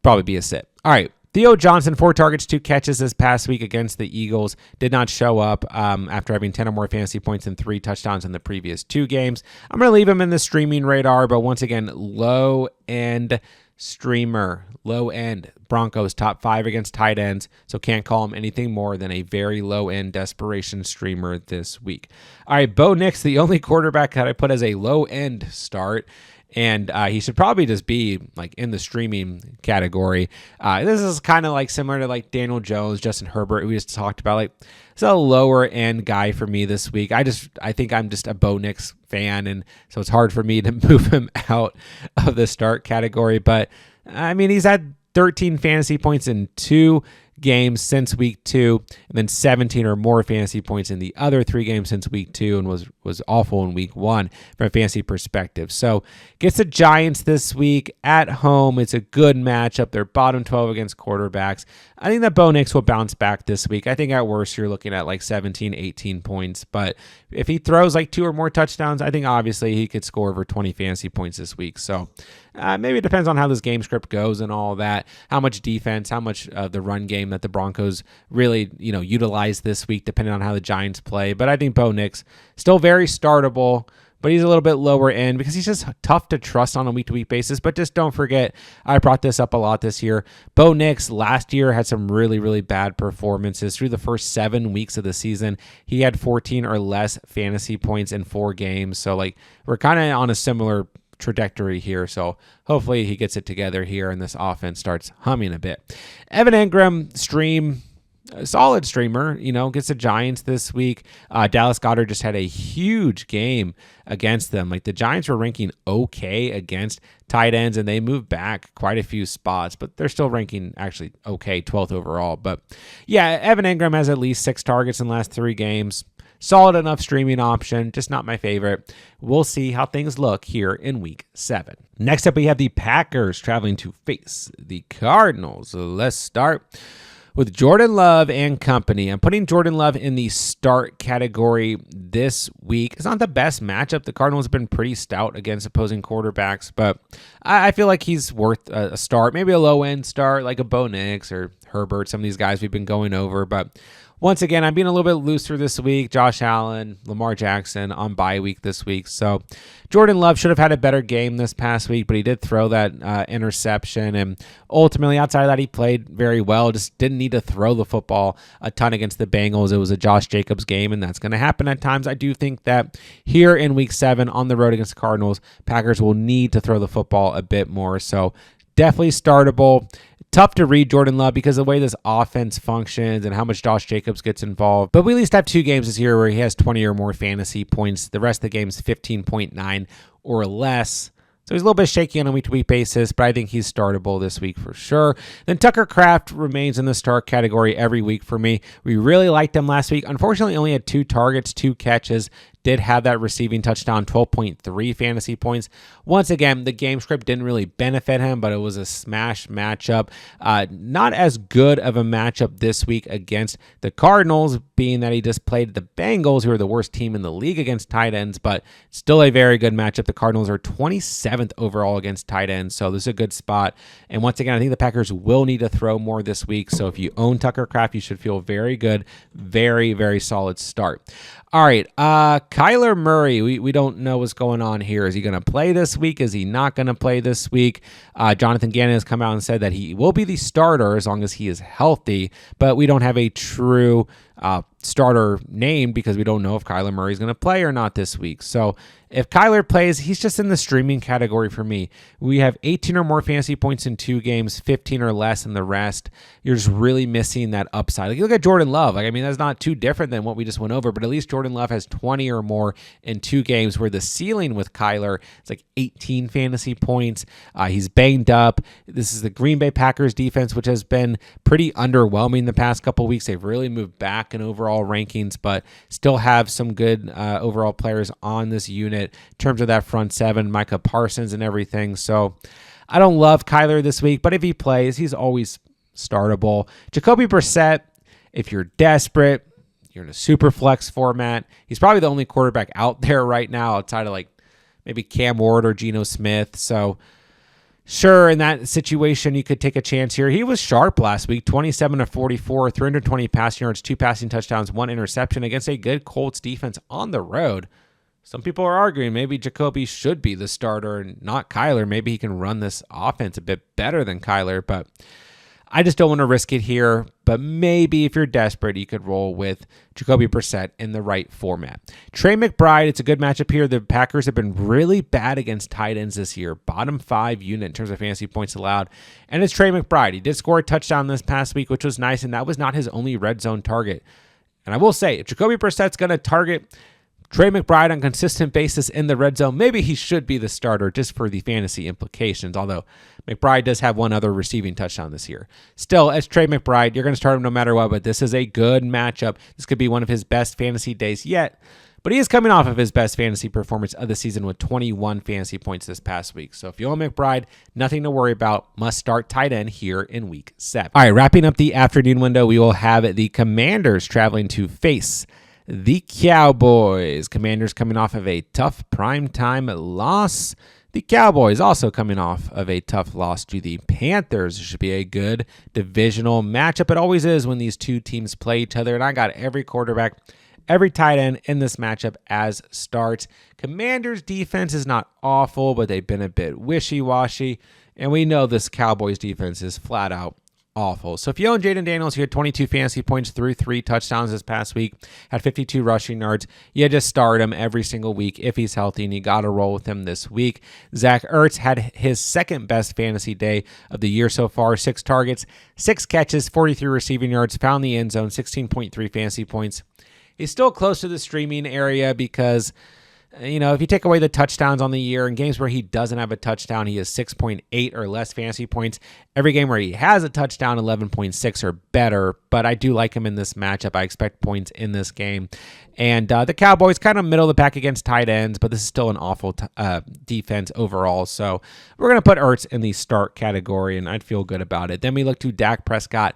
A: Probably be a sit. All right. Theo Johnson, 4 targets, 2 catches this past week against the Eagles. Did not show up after having 10 or more fantasy points and 3 touchdowns in the previous 2 games. I'm going to leave him in the streaming radar, but once again, low-end streamer. Low-end. Broncos, top 5 against tight ends, so can't call him anything more than a very low-end desperation streamer this week. All right, Bo Nix, the only quarterback that I put as a low-end start. And he should probably just be like in the streaming category. This is kind of like similar to like Daniel Jones, Justin Herbert, we just talked about. Like, it's a lower end guy for me this week. I think I'm just a Bo Nix fan, and so it's hard for me to move him out of the start category. But I mean, he's had 13 fantasy points in 2 games since week 2, and then 17 or more fantasy points in the other 3 games since week 2, and was awful in week 1 from a fantasy perspective. So gets the Giants this week at home. It's a good matchup. They're bottom 12 against quarterbacks. I think that Bo Nix will bounce back this week. I think at worst you're looking at like 17, 18 points, but if he throws like 2 or more touchdowns, I think obviously he could score over 20 fantasy points this week. So maybe it depends on how this game script goes and all that, how much defense, how much of the run game that the Broncos really, utilize this week, depending on how the Giants play. But I think Bo Nix still very startable, but he's a little bit lower end because he's just tough to trust on a week-to-week basis. But just don't forget, I brought this up a lot this year. Bo Nix last year had some really, really bad performances. Through the first 7 weeks of the season, he had 14 or less fantasy points in 4 games. So like we're kind of on a similar trajectory here, so hopefully he gets it together here and this offense starts humming a bit. Evan Engram, stream, a solid streamer, gets the Giants this week. Dallas Goedert just had a huge game against them. Like the Giants were ranking okay against tight ends, and they moved back quite a few spots, but they're still ranking actually okay, 12th overall. But yeah, Evan Engram has at least 6 targets in the last 3 games. Solid enough streaming option, just not my favorite. We'll see how things look here in week 7. Next up, we have the Packers traveling to face the Cardinals. So let's start with Jordan Love and company. I'm putting Jordan Love in the start category this week. It's not the best matchup. The Cardinals have been pretty stout against opposing quarterbacks, but I feel like he's worth a start, maybe a low-end start like a Bo Nix or Herbert, some of these guys we've been going over. But once again, I'm being a little bit looser this week. Josh Allen, Lamar Jackson on bye week this week. So Jordan Love should have had a better game this past week, but he did throw that interception. And ultimately, outside of that, he played very well. Just didn't need to throw the football a ton against the Bengals. It was a Josh Jacobs game, and that's going to happen at times. I do think that here in week 7 on the road against the Cardinals, Packers will need to throw the football a bit more. So definitely startable. Tough to read Jordan Love because of the way this offense functions and how much Josh Jacobs gets involved. But we at least have 2 games this year where he has 20 or more fantasy points. The rest of the games 15.9 or less. So he's a little bit shaky on a week-to-week basis, but I think he's startable this week for sure. Then Tucker Kraft remains in the start category every week for me. We really liked him last week. Unfortunately, only had 2 targets, 2 catches. Did have that receiving touchdown, 12.3 fantasy points. Once again, the game script didn't really benefit him, but it was a smash matchup. Not as good of a matchup this week against the Cardinals, being that he just played the Bengals, who are the worst team in the league against tight ends, but still a very good matchup. The Cardinals are 27th overall against tight ends, so this is a good spot. And once again, I think the Packers will need to throw more this week, so if you own Tucker Kraft, you should feel very good. Very, very solid start. All right, Kyler Murray, we don't know what's going on here. Is he going to play this week? Is he not going to play this week? Jonathan Gannon has come out and said that he will be the starter as long as he is healthy, but we don't have a true starter name because we don't know if Kyler Murray is going to play or not this week. So if Kyler plays, he's just in the streaming category for me. We have 18 or more fantasy points in 2 games, 15 or less in the rest. You're just really missing that upside. Like, you look at Jordan Love. Like, I mean, that's not too different than what we just went over, but at least Jordan Love has 20 or more in 2 games, where the ceiling with Kyler is like 18 fantasy points. He's banged up. This is the Green Bay Packers defense, which has been pretty underwhelming the past couple weeks. They've really moved back in overall rankings, but still have some good overall players on this unit in terms of that front 7, Micah Parsons and everything. So I don't love Kyler this week, but if he plays, he's always startable. Jacoby Brissett If you're desperate, you're in a super flex format. He's probably the only quarterback out there right now outside of like maybe Cam Ward or Geno Smith. So sure, in that situation, you could take a chance here. He was sharp last week, 27 of 44, 320 passing yards, 2 passing touchdowns, 1 interception against a good Colts defense on the road. Some people are arguing maybe Jacoby should be the starter and not Kyler. Maybe he can run this offense a bit better than Kyler, but I just don't want to risk it here. But maybe if you're desperate, you could roll with Jacoby Brissett in the right format. Trey McBride, it's a good matchup here. The Packers have been really bad against tight ends this year. Bottom 5 unit in terms of fantasy points allowed. And it's Trey McBride. He did score a touchdown this past week, which was nice, and that was not his only red zone target. And I will say, if Jacoby Brissett's going to target Trey McBride on a consistent basis in the red zone, maybe he should be the starter just for the fantasy implications, although McBride does have one other receiving touchdown this year. Still, as Trey McBride, you're going to start him no matter what, but this is a good matchup. This could be one of his best fantasy days yet, but he is coming off of his best fantasy performance of the season with 21 fantasy points this past week. So if you own McBride, nothing to worry about. Must start tight end here in week 7. All right, wrapping up the afternoon window, we will have the Commanders traveling to face the Cowboys. Commanders coming off of a tough primetime loss. The Cowboys also coming off of a tough loss to the Panthers. It should be a good divisional matchup. It always is when these two teams play each other. And I got every quarterback, every tight end in this matchup as starts. Commanders defense is not awful, but they've been a bit wishy-washy. And we know this Cowboys defense is flat out awful. So if you own Jaden Daniels, you had 22 fantasy points through 3 touchdowns this past week, had 52 rushing yards. You just start him every single week if he's healthy, and you got to roll with him this week. Zach Ertz had his second best fantasy day of the year so far, 6 targets, 6 catches, 43 receiving yards, found the end zone, 16.3 fantasy points. He's still close to the streaming area because, you know, if you take away the touchdowns on the year, in games where he doesn't have a touchdown, he has 6.8 or less fantasy points. Every game where he has a touchdown, 11.6 or better. But I do like him in this matchup. I expect points in this game. And the Cowboys kind of middle of the pack against tight ends, but this is still an awful defense overall. So we're going to put Ertz in the start category, and I'd feel good about it. Then we look to Dak Prescott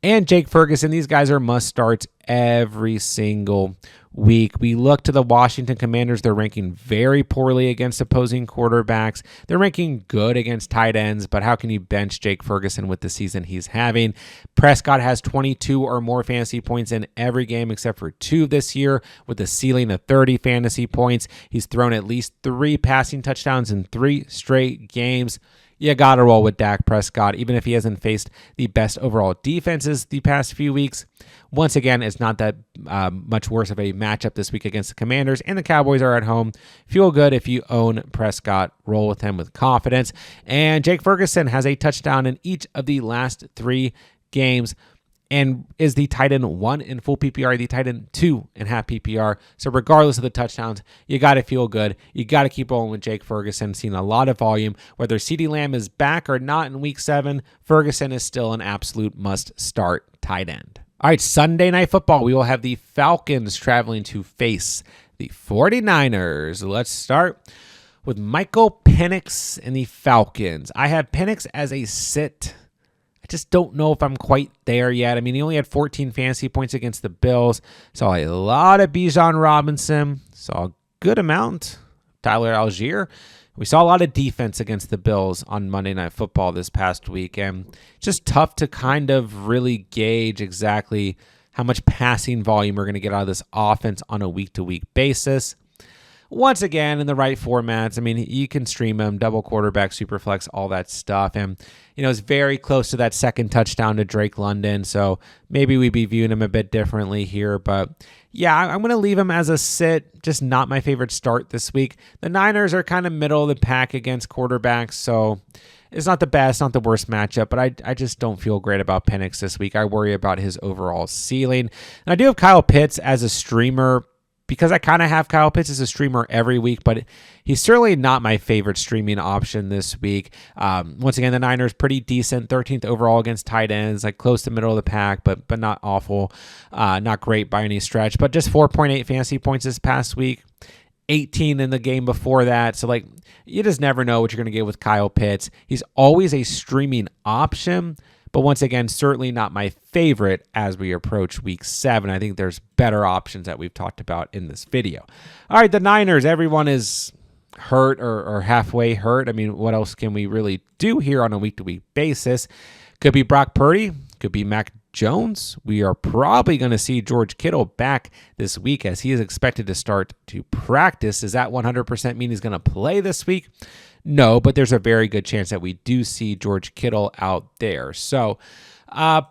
A: and Jake Ferguson. These guys are must starts every single week. We look to the Washington Commanders. They're ranking very poorly against opposing quarterbacks. They're ranking good against tight ends, but how can you bench Jake Ferguson with the season he's having? Prescott has 22 or more fantasy points in every game except for 2 this year, with a ceiling of 30 fantasy points. He's thrown at least 3 passing touchdowns in 3 straight games. You got to roll with Dak Prescott, even if he hasn't faced the best overall defenses the past few weeks. Once again, it's not that much worse of a matchup this week against the Commanders, and the Cowboys are at home. Feel good if you own Prescott. Roll with him with confidence. And Jake Ferguson has a touchdown in each of the last 3 games and is the tight end 1 in full PPR, the tight end 2 in half PPR. So regardless of the touchdowns, you got to feel good. You got to keep rolling with Jake Ferguson, seeing a lot of volume. Whether CeeDee Lamb is back or not in week 7, Ferguson is still an absolute must-start tight end. All right, Sunday Night Football, we will have the Falcons traveling to face the 49ers. Let's start with Michael Penix and the Falcons. I have Penix as a sit. I just don't know if I'm quite there yet. I mean, he only had 14 fantasy points against the Bills. Saw a lot of Bijan Robinson. Saw a good amount. Tyler Algier. We saw a lot of defense against the Bills on Monday Night Football this past week. And it's just tough to kind of really gauge exactly how much passing volume we're going to get out of this offense on a week-to-week basis. Once again, in the right formats, I mean, you can stream him, double quarterback, super flex, all that stuff. And, you know, it's very close to that second touchdown to Drake London. So maybe we'd be viewing him a bit differently here. But yeah, I'm going to leave him as a sit. Just not my favorite start this week. The Niners are kind of middle of the pack against quarterbacks. So it's not the best, not the worst matchup, but I just don't feel great about Penix this week. I worry about his overall ceiling. And I do have Kyle Pitts as a streamer, because I kind of have Kyle Pitts as a streamer every week, but he's certainly not my favorite streaming option this week. Once again, the Niners pretty decent, 13th overall against tight ends, like close to middle of the pack, but not awful, not great by any stretch, but just 4.8 fantasy points this past week, 18 in the game before that. So like, you just never know what you're going to get with Kyle Pitts. He's always a streaming option, But once again, certainly not my favorite as we approach week 7. I think there's better options that we've talked about in this video. All right, the Niners, everyone is hurt or halfway hurt. I mean, what else can we really do here on a week-to-week basis? Could be Brock Purdy, could be Mac Jones. We are probably going to see George Kittle back this week as he is expected to start to practice. Does that 100% mean he's going to play this week? No, but there's a very good chance that we do see George Kittle out there. So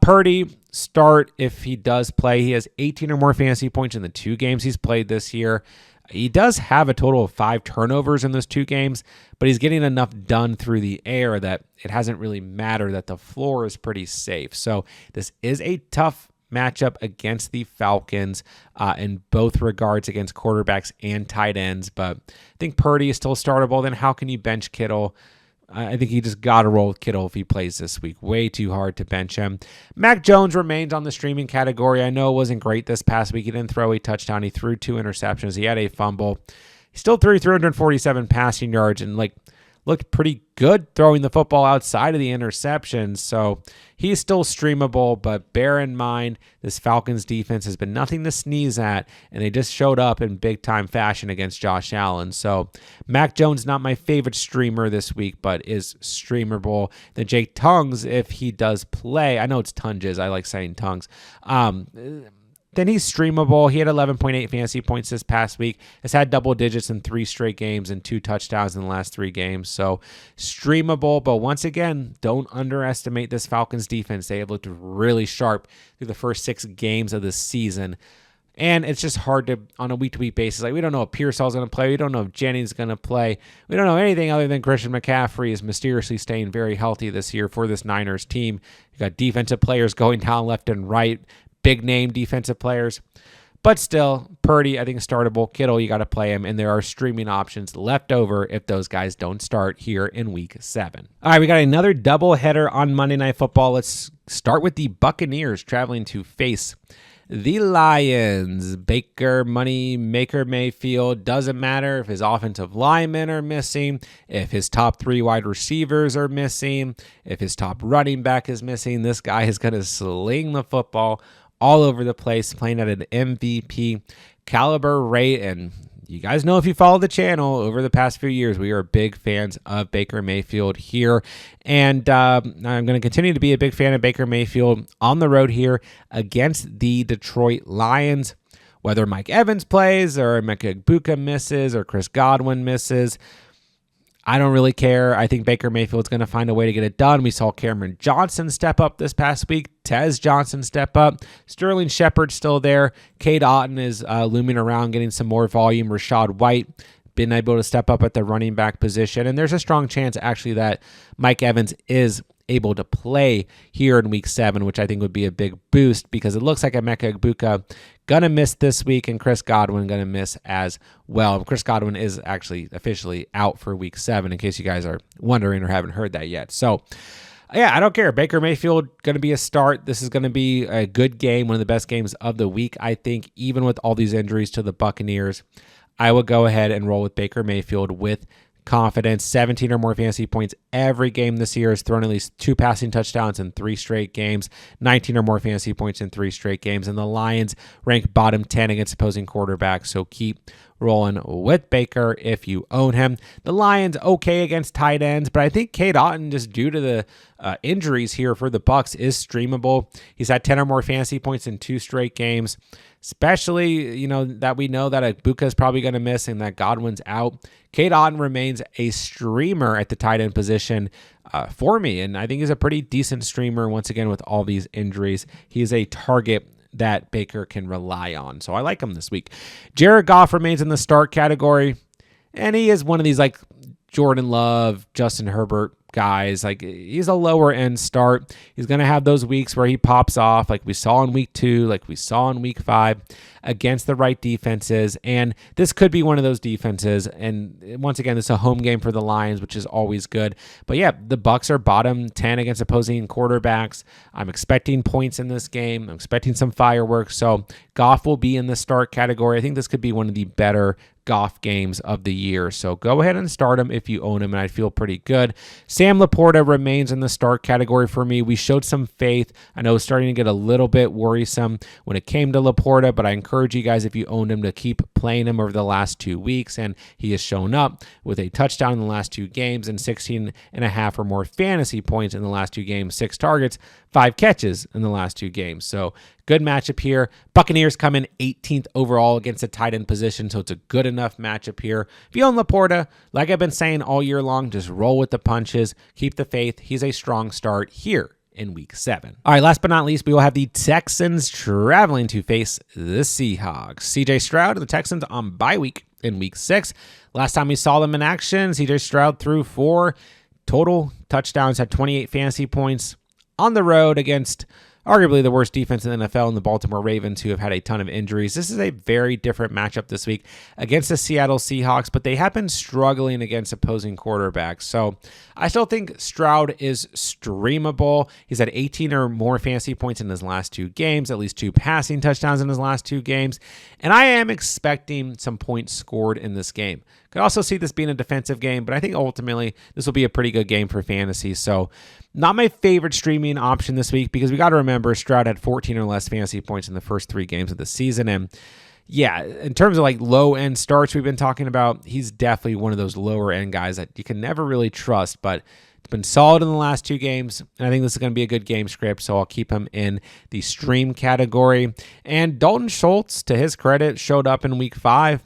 A: Purdy, start if he does play. He has 18 or more fantasy points in the 2 games he's played this year. He does have a total of 5 turnovers in those 2 games, but he's getting enough done through the air that it hasn't really mattered, that the floor is pretty safe. So this is a tough matchup against the Falcons in both regards against quarterbacks and tight ends, but I think Purdy is still startable. Then how can you bench Kittle? I think you just got to roll with Kittle if he plays this week. Way too hard to bench him. Mac Jones remains on the streaming category. I know it wasn't great this past week. He didn't throw a touchdown. He threw 2 interceptions. He had a fumble. He still threw 347 passing yards and looked pretty good throwing the football outside of the interceptions. So he's still streamable, but bear in mind this Falcons defense has been nothing to sneeze at, and they just showed up in big-time fashion against Josh Allen. So Mac Jones, not my favorite streamer this week, but is streamable. Then Jake Tongues, if he does play, I know it's Tunges, I like saying Tongues, then he's streamable. He had 11.8 fantasy points this past week. Has had double digits in 3 straight games and 2 touchdowns in the last 3 games. So streamable. But once again, don't underestimate this Falcons defense. They have looked really sharp through the first 6 games of the season. And it's just hard to, on a week-to-week basis, we don't know if Pearsall's going to play. We don't know if Jennings is going to play. We don't know anything other than Christian McCaffrey is mysteriously staying very healthy this year for this Niners team. You got defensive players going down left and right. Big name defensive players. But still, Purdy, I think, is startable. Kittle, you got to play him. And there are streaming options left over if those guys don't start here in week 7. All right, we got another doubleheader on Monday Night Football. Let's start with the Buccaneers traveling to face the Lions. Baker Mayfield. Doesn't matter if his offensive linemen are missing, if his top 3 wide receivers are missing, if his top running back is missing. This guy is going to sling the football all over the place, playing at an MVP caliber rate. And you guys know, if you follow the channel over the past few years, we are big fans of Baker Mayfield here. And I'm going to continue to be a big fan of Baker Mayfield on the road here against the Detroit Lions. Whether Mike Evans plays or MIA-CLE misses or Chris Godwin misses, I don't really care. I think Baker Mayfield's going to find a way to get it done. We saw Cameron Johnson step up this past week. Tez Johnson step up. Sterling Shepard's still there. Cade Otton is looming around, getting some more volume. Rashad White been able to step up at the running back position. And there's a strong chance, actually, that Mike Evans is able to play here in week 7, which I think would be a big boost because it looks like MIA-CLE going to miss this week and Chris Godwin going to miss as well. Chris Godwin is actually officially out for week 7 in case you guys are wondering or haven't heard that yet. So yeah, I don't care. Baker Mayfield going to be a start. This is going to be a good game, one of the best games of the week. I think even with all these injuries to the Buccaneers, I would go ahead and roll with Baker Mayfield with confidence. 17 or more fantasy points every game this year. Has thrown at least 2 passing touchdowns in 3 straight games. 19 or more fantasy points in 3 straight games. And the Lions rank bottom 10 against opposing quarterbacks. So keep rolling with Baker if you own him. The Lions okay against tight ends, but I think Cade Otton, just due to the injuries here for the Bucs, is streamable. He's had 10 or more fantasy points in 2 straight games. Especially, that we know that Ibuka is probably going to miss and that Godwin's out. Cade Otton remains a streamer at the tight end position for me, and I think he's a pretty decent streamer once again with all these injuries. He's a target that Baker can rely on, so I like him this week. Jared Goff remains in the start category, and he is one of these Jordan Love, Justin Herbert guys. He's a lower end start. He's going to have those weeks where he pops off like we saw in week 2, like we saw in week 5. against the right defenses, and this could be one of those defenses. And once again, this is a home game for the Lions, which is always good. But yeah, the Bucs are bottom 10 against opposing quarterbacks. I'm expecting points in this game. I'm expecting some fireworks. So Goff will be in the start category. I think this could be one of the better Goff games of the year. So go ahead and start him if you own him, and I feel pretty good. Sam Laporta remains in the start category for me. We showed some faith. I know it's starting to get a little bit worrisome when it came to Laporta, but I encourage you guys, if you owned him, to keep playing him over the last 2 weeks, and he has shown up with a touchdown in the last 2 games and 16.5 or more fantasy points in the last 2 games, 6 targets, 5 catches in the last 2 games. So good matchup here. Buccaneers come in 18th overall against the tight end position, so it's a good enough matchup here. If you own Laporta, like I've been saying all year long, just roll with the punches, keep the faith. He's a strong start here in week 7. All right, last but not least, we will have the Texans traveling to face the Seahawks. CJ Stroud and the Texans on bye week in week 6. Last time we saw them in action, CJ Stroud threw 4 total touchdowns, had 28 fantasy points on the road against arguably the worst defense in the NFL and the Baltimore Ravens, who have had a ton of injuries. This is a very different matchup this week against the Seattle Seahawks, but they have been struggling against opposing quarterbacks. So I still think Stroud is streamable. He's had 18 or more fantasy points in his last 2 games, at least 2 passing touchdowns in his last 2 games, and I am expecting some points scored in this game. Could also see this being a defensive game, but I think ultimately this will be a pretty good game for fantasy. So not my favorite streaming option this week, because we got to remember Stroud had 14 or less fantasy points in the first 3 games of the season. And yeah, in terms of like low end starts we've been talking about, he's definitely one of those lower end guys that you can never really trust, but it's been solid in the last 2 games, and I think this is going to be a good game script, so I'll keep him in the stream category. And Dalton Schultz, to his credit, showed up in week 5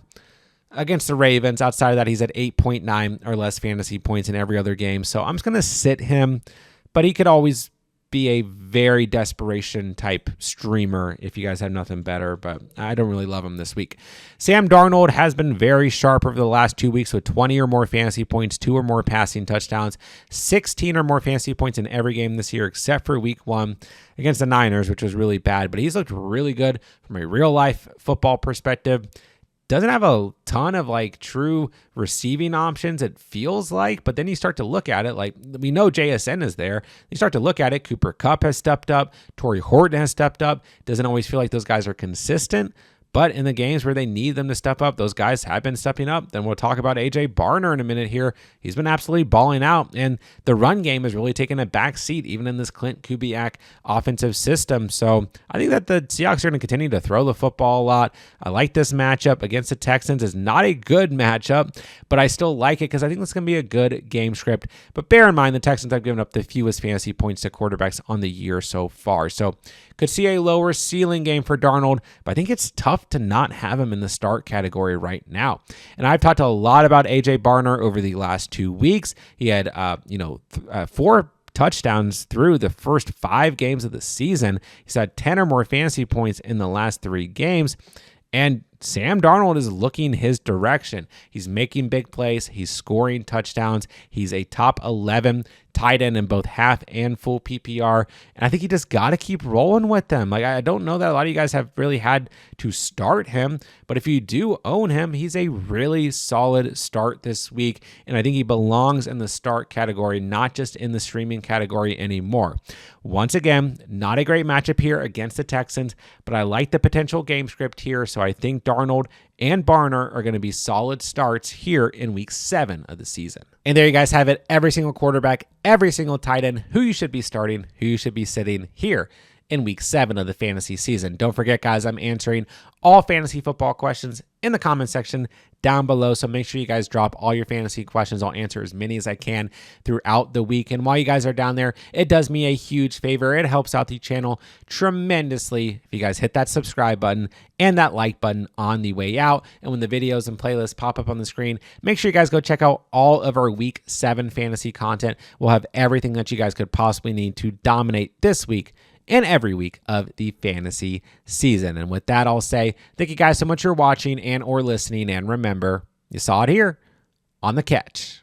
A: against the Ravens. Outside of that, he's at 8.9 or less fantasy points in every other game. So I'm just going to sit him, but he could always be a very desperation type streamer if you guys have nothing better, but I don't really love him this week. Sam Darnold has been very sharp over the last 2 weeks with 20 or more fantasy points, 2 or more passing touchdowns, 16 or more fantasy points in every game this year, except for week 1 against the Niners, which was really bad, but he's looked really good from a real life football perspective. Doesn't have a ton of like true receiving options, it feels like, but then you start to look at it, like we know JSN is there. You start to look at it, Cooper Kupp has stepped up, Torrey Horton has stepped up. Doesn't always feel like those guys are consistent, but in the games where they need them to step up, those guys have been stepping up. Then we'll talk about AJ Barner in a minute here. He's been absolutely balling out, and the run game has really taken a back seat, even in this Clint Kubiak offensive system. So I think that the Seahawks are going to continue to throw the football a lot. I like this matchup against the Texans. It's not a good matchup, but I still like it because I think this is going to be a good game script. But bear in mind, the Texans have given up the fewest fantasy points to quarterbacks on the year so far. So could see a lower ceiling game for Darnold, but I think it's tough to not have him in the start category right now. And I've talked a lot about AJ Barner over the last 2 weeks. He had 4 touchdowns through the first 5 games of the season. He's had 10 or more fantasy points in the last 3 games. And Sam Darnold is looking his direction. He's making big plays. He's scoring touchdowns. He's a top 11 tight end in both half and full PPR. And I think you just got to keep rolling with them. Like, I don't know that a lot of you guys have really had to start him, but if you do own him, he's a really solid start this week. And I think he belongs in the start category, not just in the streaming category anymore. Once again, not a great matchup here against the Texans, but I like the potential game script here. So I think Darnold and Barner are going to be solid starts here in week 7 of the season. And there you guys have it. Every single quarterback, every single tight end, who you should be starting, who you should be sitting here in week 7 of the fantasy season. Don't forget, guys, I'm answering all fantasy football questions in the comment section down below. So make sure you guys drop all your fantasy questions. I'll answer as many as I can throughout the week. And while you guys are down there, it does me a huge favor. It helps out the channel tremendously if you guys hit that subscribe button and that like button on the way out. And when the videos and playlists pop up on the screen, make sure you guys go check out all of our week 7 fantasy content. We'll have everything that you guys could possibly need to dominate this week and every week of the fantasy season. And with that, I'll say thank you guys so much for watching and or listening. And remember, you saw it here on The Catch.